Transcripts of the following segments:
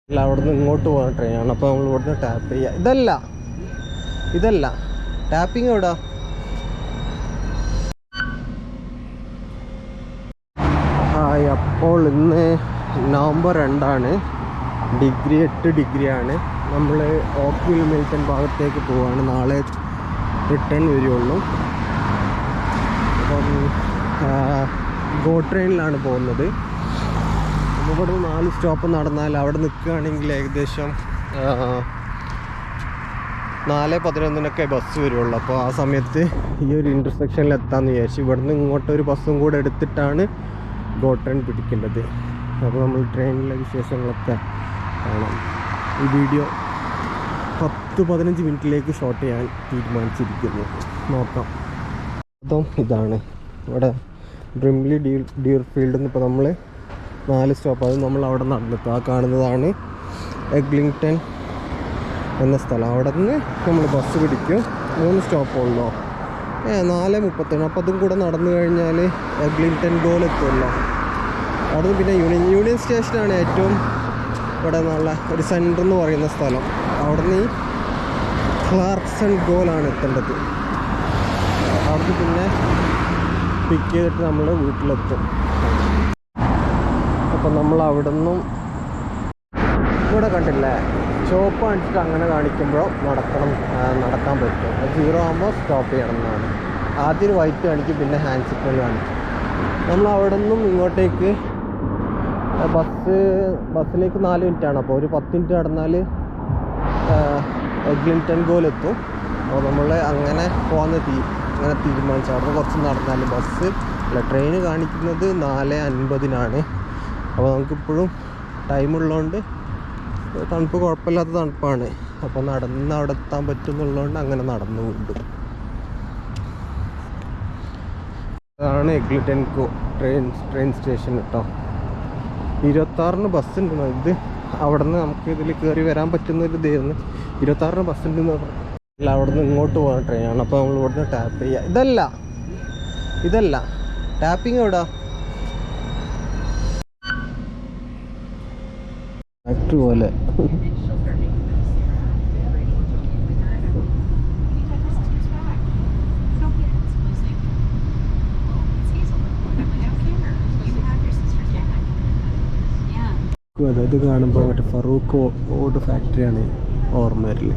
അല്ല, അവിടുന്ന് ഇങ്ങോട്ട് പോകുന്ന ട്രെയിനാണ്. അപ്പോൾ നമ്മൾ ഇവിടുന്ന് ടാപ്പ് ചെയ്യുക. ഇതല്ല ടാപ്പിങ് എവിടാ? അപ്പോൾ ഇന്ന് നവംബർ 2 ഡിഗ്രി 8 ഡിഗ്രിയാണ്. നമ്മൾ ഓക്വിൽ മിൽട്ടൺ ഭാഗത്തേക്ക് പോവാണ്. നാളെ റിട്ടേൺ വരുള്ളൂ. അപ്പം ഗോ ട്രെയിനിലാണ് പോകുന്നത്. ഇവിടെ 4 സ്റ്റോപ്പ് നടന്നാൽ അവിടെ നിൽക്കുകയാണെങ്കിൽ ഏകദേശം 4:11 ബസ് വരുള്ളൂ. അപ്പോൾ ആ സമയത്ത് ഈ ഒരു ഇൻ്റർസെക്ഷനിൽ എത്താമെന്ന് വിചാരിച്ചു. ഇവിടുന്ന് ഇങ്ങോട്ടൊരു ബസ്സും കൂടെ എടുത്തിട്ടാണ് ഗോ ട്രെയിൻ പിടിക്കേണ്ടത്. അപ്പോൾ നമ്മൾ ട്രെയിനിലെ വിശേഷങ്ങളൊക്കെ കാണാം. ഈ വീഡിയോ 10-15 മിനിറ്റിലേക്ക് ഷോട്ട് ചെയ്യാൻ തീരുമാനിച്ചിരിക്കുന്നു. നോക്കാം. അതും ഇതാണ് ഇവിടെ ബ്രിംലി ഡീർ ഫീൽഡിൽ നിന്ന് ഇപ്പോൾ നമ്മൾ 4 സ്റ്റോപ്പ്, അത് നമ്മൾ അവിടെ നടന്നിട്ട് ആ കാണുന്നതാണ് എഗ്ലിംഗ്ടൺ എന്ന സ്ഥലം. അവിടെ നിന്ന് നമ്മൾ ബസ് പിടിക്കും. 3 സ്റ്റോപ്പുള്ളൂ. 4:31. അപ്പോൾ അതും കൂടെ നടന്നു കഴിഞ്ഞാൽ എഗ്ലിംഗ്ടൺ ഗോൾ എത്തുമല്ലോ. അവിടെ നിന്ന് പിന്നെ യൂണിയൻ സ്റ്റേഷനാണ് ഏറ്റവും ഇവിടെ നല്ല ഒരു സെൻറ്റർ എന്ന് പറയുന്ന സ്ഥലം. അവിടെ നിന്ന് ഈ ക്ലാർക്സൺ ഗോളാണ് എത്തേണ്ടത്. അവിടെ നിന്ന് പിന്നെ പിക്ക് ചെയ്തിട്ട് നമ്മൾ വീട്ടിലെത്തും. അപ്പം നമ്മൾ അവിടെ നിന്നും ഇവിടെ കണ്ടില്ലേ, ഷോപ്പ് കാണിച്ചിട്ട് അങ്ങനെ കാണിക്കുമ്പോൾ നടക്കാൻ പറ്റും. 0 ആകുമ്പോൾ സ്റ്റോപ്പ് ചെയ്യണം എന്നാണ്. ആദ്യം ഒരു വൈറ്റ് കാണിക്കും, പിന്നെ ഹാൻഡ് സിഗ്നൽ കാണിക്കും. നമ്മൾ അവിടെ നിന്നും ഇങ്ങോട്ടേക്ക് ബസ്സിലേക്ക് 4 മിനിറ്റാണ്. അപ്പോൾ ഒരു 10 മിനിറ്റ് നടന്നാൽ എഗ്ലിംഗ്ടൺ ഗോൾ എത്തും. അപ്പോൾ നമ്മൾ അങ്ങനെ അങ്ങനെ തീരുമാനിച്ചു. അവിടെ നിന്ന് കുറച്ച് നടന്നാൽ ട്രെയിൻ കാണിക്കുന്നത് 4:50 അപ്പോൾ നമുക്കിപ്പോഴും ടൈമുള്ളതുകൊണ്ട് തണുപ്പ് കുഴപ്പമില്ലാത്ത തണുപ്പാണ്. അപ്പോൾ നടന്ന് അവിടെ എത്താൻ പറ്റുന്നുള്ളതുകൊണ്ട് അങ്ങനെ നടന്നു വിടും. അതാണ് എഗ്ലിംഗ്ടൺ ട്രെയിൻ സ്റ്റേഷൻ കേട്ടോ. 26 ബസ്സുണ്ട്. ഇത് അവിടെ നിന്ന് നമുക്ക് ഇതിൽ കയറി വരാൻ പറ്റുന്നൊരു ഇതായിരുന്നു. 26 ബസ്സുണ്ടെന്ന് പറഞ്ഞു. അല്ല, അവിടെ നിന്ന് ഇങ്ങോട്ട് പോകുന്ന ട്രെയിനാണ്. അപ്പോൾ നമ്മൾ ഇവിടുന്ന് ടാപ്പ് ചെയ്യുക. ഇതല്ല ടാപ്പിങ് എവിടാ? ഫാക്ടറി പോലെ. ഇത് കാണുമ്പോൾ മറ്റേ ഫറൂഖ് ഓട് ഫാക്ടറിയാണ് ഓർമ്മ വരില്ല.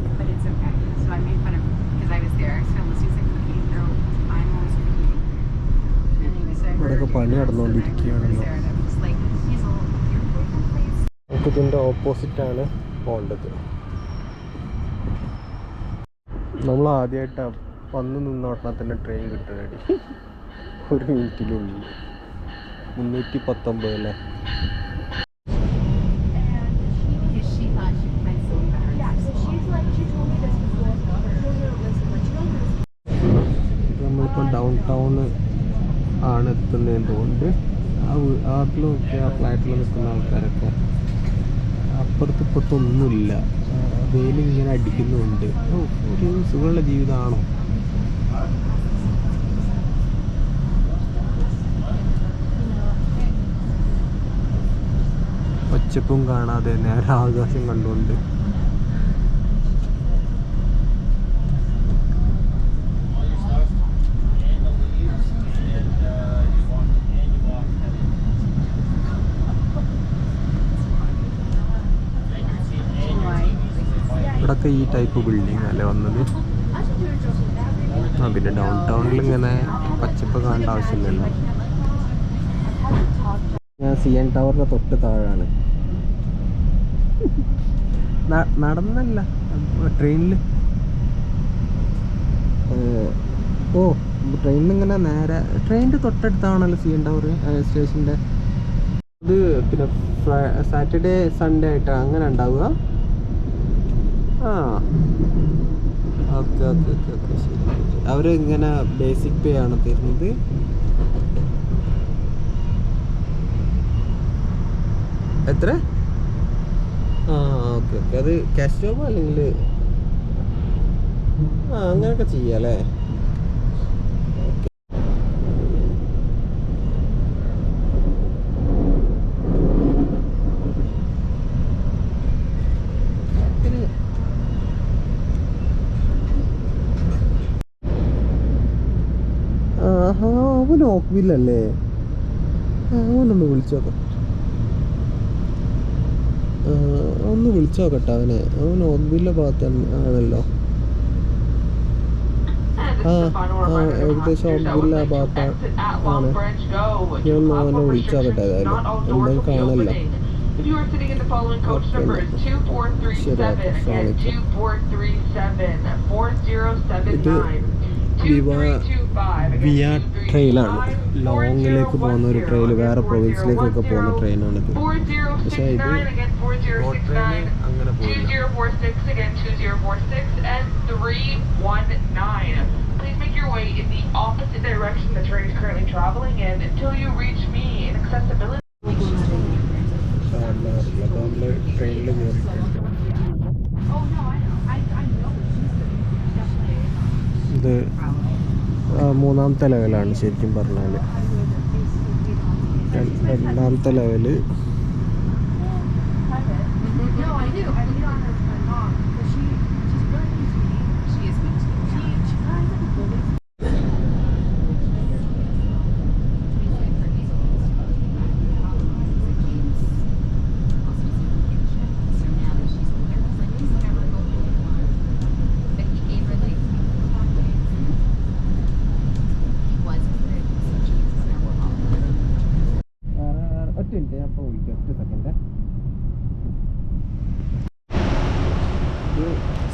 ഇവിടെയൊക്കെ പണി നടന്നുകൊണ്ടിരിക്കുകയാണല്ലോ. നമുക്ക് ഇതിൻ്റെ ഓപ്പോസിറ്റാണ് പോകേണ്ടത്. നമ്മൾ ആദ്യമായിട്ടാണ് വന്ന് നിന്നോട്ടാൽ തന്നെ ട്രെയിൻ കിട്ടുന്നടി. 1 മിനിറ്റിനുള്ളിൽ 319 അല്ലേ. നമ്മളിപ്പോൾ ഡൗൺ ടൗൺ ആണ് എത്തുന്നതെന്ന് തോന്നുന്നുണ്ട്. അതിൽ നോക്കിയാൽ ആ ഫ്ലാറ്റിൽ നിൽക്കുന്ന ആൾക്കാരൊക്കെ അപ്പുറത്തിപ്പുറത്തൊന്നുമില്ല. വെയിലിങ്ങനെ അടിക്കുന്നുണ്ട്. ഒരു സുഖമുള്ള ജീവിതമാണോ? പച്ചപ്പും കാണാതെ നേരെ ആകാശം കണ്ടുകൊണ്ട് ഇവിടൊക്കെ ഈ ടൈപ്പ് ബിൽഡിംഗ് അല്ലേ വന്നത്. പിന്നെ ഡൗൺ ടൗണിൽ ഇങ്ങനെ പച്ചപ്പ് കാണേണ്ട ആവശ്യമില്ലല്ലോ. ഞാൻ CN ടവറിൻ്റെ തൊട്ട് താഴാണ്. നടന്നല്ല, ട്രെയിനിൽ. ട്രെയിനിൽ ഇങ്ങനെ നേരെ ട്രെയിനിൻ്റെ തൊട്ടടുത്താണല്ലോ CN ടവർ സ്റ്റേഷൻ്റെ. ഇത് പിന്നെ സാറ്റർഡേ സൺഡേ ആയിട്ടാണ് അങ്ങനെ ഉണ്ടാവുക. ഓക്കെ ശരി. അവർ ഇങ്ങനെ ബേസിക് പേ ആണ് തരുന്നത്. എത്ര? ഓക്കെ അത് ക്യാഷ് ജോബോ അല്ലെങ്കിൽ അങ്ങനെയൊക്കെ ചെയ്യാം അല്ലേ. അവൻ ഓക്വില്ലല്ലേ? അവനൊന്ന് വിളിച്ചോക്കാം, ഒന്ന് വിളിച്ചോക്കട്ടെ അവനെ. അവൻ ഓക്വില്ല ഭാഗത്ത് ആണല്ലോ. ഏകദേശം ഓക്വില്ല ഭാഗത്താണ്. ഞാൻ അവനെ വിളിച്ചോക്കട്ടെ. ഏതായാലും എന്തായാലും കാണല്ലോ. ഇത് വിയ ട്രെയിലാണ്. ലോങ്ങിലേക്ക് പോകുന്ന ഒരു ട്രെയിൽ, വേറെ പ്രൊവിൻസിലേക്കൊക്കെ പോകുന്ന ട്രെയിനാണിത്. പക്ഷേ ഇത് റോഡ് ട്രെയിൻ അങ്ങനെ പോകില്ല. Please make your way in the opposite direction the train is currently traveling in until you reach me in accessibility. ട്രെയിനിൽ ഇത് മൂന്നാമത്തെ ലെവലാണ് ശരിക്കും പറഞ്ഞാൽ. രണ്ടാമത്തെ ലെവല്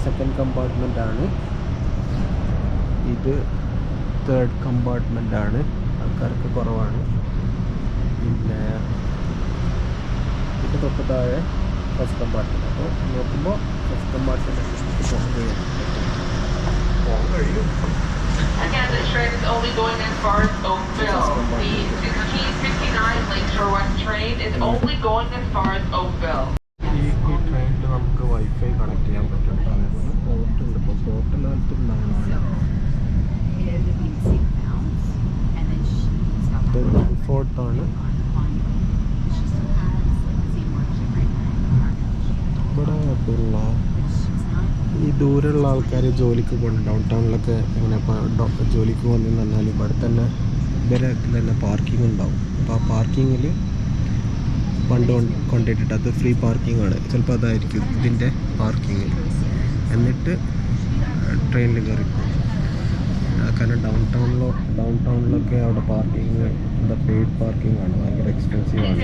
സെക്കൻഡ് കമ്പാർട്ട്മെൻ്റ് ആണ്. ഇത് തേർഡ് കമ്പാർട്ട്മെൻ്റ് ആണ്. ആൾക്കാർക്ക് കുറവാണ്. പിന്നെ ഇത് തൊട്ട് താഴെ ഫസ്റ്റ് കമ്പാർട്ട്മെൻറ്റ്. അപ്പോൾ നോക്കുമ്പോൾ ഫസ്റ്റ് കമ്പാർട്ട്മെൻറ്റ് പോകാൻ കഴിയും. Again, the train is only going as far as Oakville. The 1659 Lakeshore West train is only going as far as Oakville. ഈ ട്രെയിനിൽ നമുക്ക് വൈഫൈ കണക്ട് ചെയ്യാൻ പറ്റും. അതേപോലെ പോർട്ടുണ്ട്. ഇപ്പോൾ പോർട്ടിനകത്തുണ്ടാവണമാണ്. ഫോർത്താണ്. ഇവിടെ പിന്നെ ഈ ദൂരമുള്ള ആൾക്കാർ ജോലിക്ക് പോകുന്നു. ഡൗൺ ടൗണിലൊക്കെ എങ്ങനെ ഇപ്പോൾ ജോലിക്ക് പോകുന്നതെന്ന് പറഞ്ഞാൽ ഇവിടെ തന്നെ ഇവരെ തന്നെ പാർക്കിംഗ് ഉണ്ടാവും. അപ്പോൾ ആ പാർക്കിങ്ങിൽ ഫണ്ട് കൊണ്ടിട്ടിട്ട്, അത് ഫ്രീ പാർക്കിംഗ് ആണ്. ചിലപ്പോൾ അതായിരിക്കും ഇതിൻ്റെ പാർക്കിങ്ങിൽ. എന്നിട്ട് ട്രെയിനിൽ കയറി പോകും. കാരണം ഡൗൺ ടൗണിലൊക്കെ അവിടെ പാർക്കിങ് എന്താ പെയ്ഡ് പാർക്കിംഗ് ആണ്, ഭയങ്കര എക്സ്പെൻസീവ് ആണ്.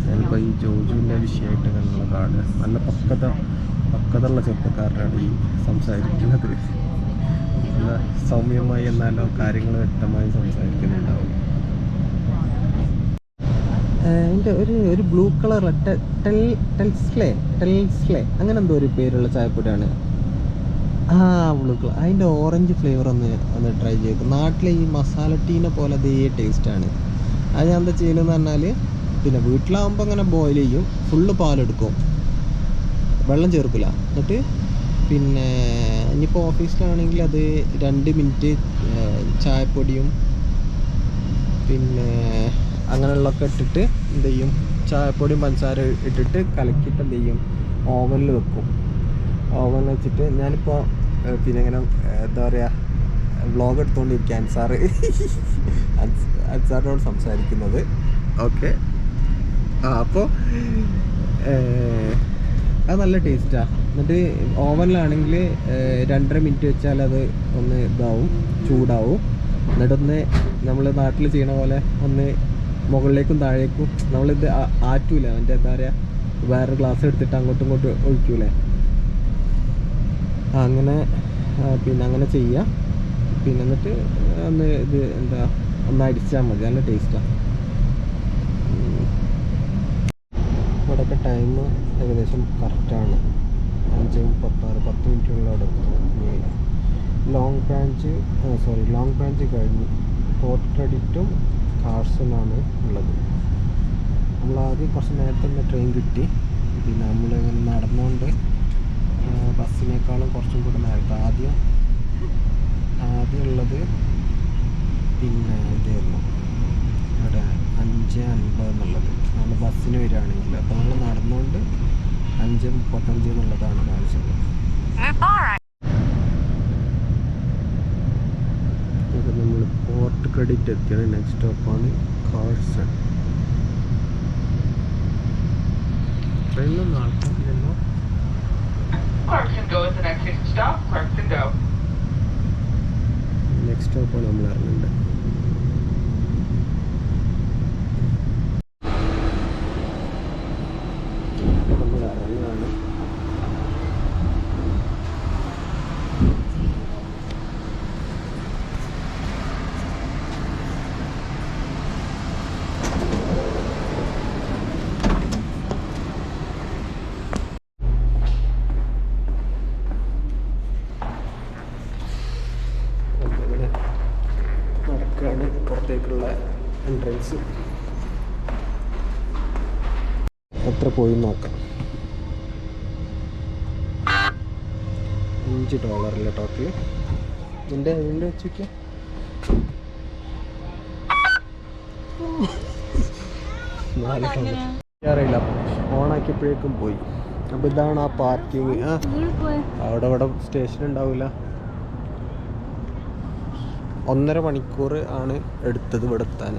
ഞാനിപ്പോൾ ഈ ജോജുവിൻ്റെ വിഷയമായിട്ട് ഞങ്ങൾ കാണുക. നല്ല പക്വതയുള്ള ചെറുപ്പക്കാരനാണ് ഈ സംസാരിക്കുന്നത്. നല്ല സൗമ്യമായി എന്നാലോ കാര്യങ്ങൾ വ്യക്തമായി സംസാരിക്കുന്നുണ്ടാവും. അതിൻ്റെ ഒരു ബ്ലൂ കളർ ടെൽസ്ലെ അങ്ങനെ എന്തോ ഒരു പേരുള്ള ചായപ്പൊടിയാണ്. Blue colour. അതിൻ്റെ ഓറഞ്ച് ഫ്ലേവർ ഒന്ന് ട്രൈ ചെയ്തു. നാട്ടിലെ ഈ മസാല ടീനെ പോലെ അതേ ടേസ്റ്റാണ്. അത് ഞാൻ എന്താ ചെയ്യുന്നതെന്ന് പറഞ്ഞാൽ, പിന്നെ വീട്ടിലാകുമ്പോൾ അങ്ങനെ ബോയിൽ ചെയ്യും, ഫുള്ള് പാലെടുക്കും, വെള്ളം ചേർക്കില്ല. എന്നിട്ട് പിന്നെ ഇനിയിപ്പോൾ ഓഫീസിലാണെങ്കിൽ അത് 2 മിനിറ്റ് ചായപ്പൊടിയും പിന്നെ അങ്ങനെയുള്ളതൊക്കെ ഇട്ടിട്ട് എന്ത് ചെയ്യും, ചായപ്പൊടിയും പഞ്ചസാര ഇട്ടിട്ട് കലക്കിയിട്ട് എന്ത് ചെയ്യും, ഓവനിൽ വെക്കും. ഓവനിൽ വെച്ചിട്ട് ഞാനിപ്പോൾ പിന്നെ ഇങ്ങനെ എന്താ പറയുക, വ്ളോഗ് എടുത്തുകൊണ്ടിരിക്കുക. അൻസാറിനോട് സംസാരിക്കുന്നത്. ഓക്കെ, അപ്പോൾ അത് നല്ല ടേസ്റ്റാണ്. എന്നിട്ട് ഓവനിലാണെങ്കിൽ 2.5 മിനിറ്റ് വെച്ചാൽ അത് ഒന്ന് ഇതാവും, ചൂടാവും. എന്നിട്ടൊന്ന് നമ്മൾ നാട്ടിൽ ചെയ്യണ പോലെ ഒന്ന് മുകളിലേക്കും താഴേക്കും നമ്മളിത് ആറ്റൂല, അതിൻ്റെ എന്താ പറയുക, വേറെ ഗ്ലാസ് എടുത്തിട്ട് അങ്ങോട്ടും ഇങ്ങോട്ടും ഒഴിക്കൂലേ, അങ്ങനെ പിന്നെ അങ്ങനെ ചെയ്യുക. പിന്നെ എന്നിട്ട് ഒന്ന് ഇത് എന്താ ഒന്ന് അടിച്ചാൽ മതി, നല്ല ടേസ്റ്റാണ്. ഇവിടെയൊക്കെ ടൈം ഏകദേശം കറക്റ്റാണ്. 5:36, 10 മിനിറ്റുള്ള അവിടെ എത്തും. ലോങ് ബ്രാഞ്ച് കഴിഞ്ഞ് പോർട്ട് ക്രെഡിറ്റും കാർസനാണ് ഉള്ളത്. നമ്മൾ ആദ്യം കുറച്ച് നേരത്തെ തന്നെ ട്രെയിൻ കിട്ടി. പിന്നെ നമ്മളിങ്ങനെ നടന്നുകൊണ്ട് ബസ്സിനേക്കാളും കുറച്ചും കൂടെ നേരത്തെ ആദ്യം ഉള്ളത് പിന്നെ ഇതായിരുന്നു ഇവിടെ 5:50 എന്നുള്ളത്. നമ്മൾ ബസ്സിന് വരികയാണെങ്കിൽ, അപ്പോൾ നമ്മൾ നടന്നുകൊണ്ട് 5:35 എന്നുള്ളതാണ് കാണിച്ചത്. അപ്പോൾ നമ്മളിപ്പോൾ ക്രെഡിറ്റ് എത്തിയാണ്. നെക്സ്റ്റ് സ്റ്റോപ്പാണ് കാഴ്സൺ. ട്രെയിനിലൊന്നും ആൾക്കാരില്ലല്ലോ. Clarkson Go is the next stop. Clarkson Go. Next സ്റ്റോപ്പാണ് നമ്മൾ ഇറങ്ങേണ്ടത്. നമ്മൾ ഇറങ്ങുകയാണ്. നടക്കുകയാണ് പുറത്തേക്കുള്ള എൻട്രൻസ്. എത്ര പോയി നോക്കാം. $5 ടോട്ടൽ. ഇതിൻ്റെ വെച്ചൊക്കെ അറിയില്ല. ഓണാക്കിയപ്പോഴേക്കും പോയി. അപ്പോൾ ഇതാണ് ആ പാർക്കിങ്. അവിടെ സ്റ്റേഷൻ ഉണ്ടാവില്ല. 1.5 മണിക്കൂർ ആണ് എടുത്തത് ഇവിടെ എത്താൻ.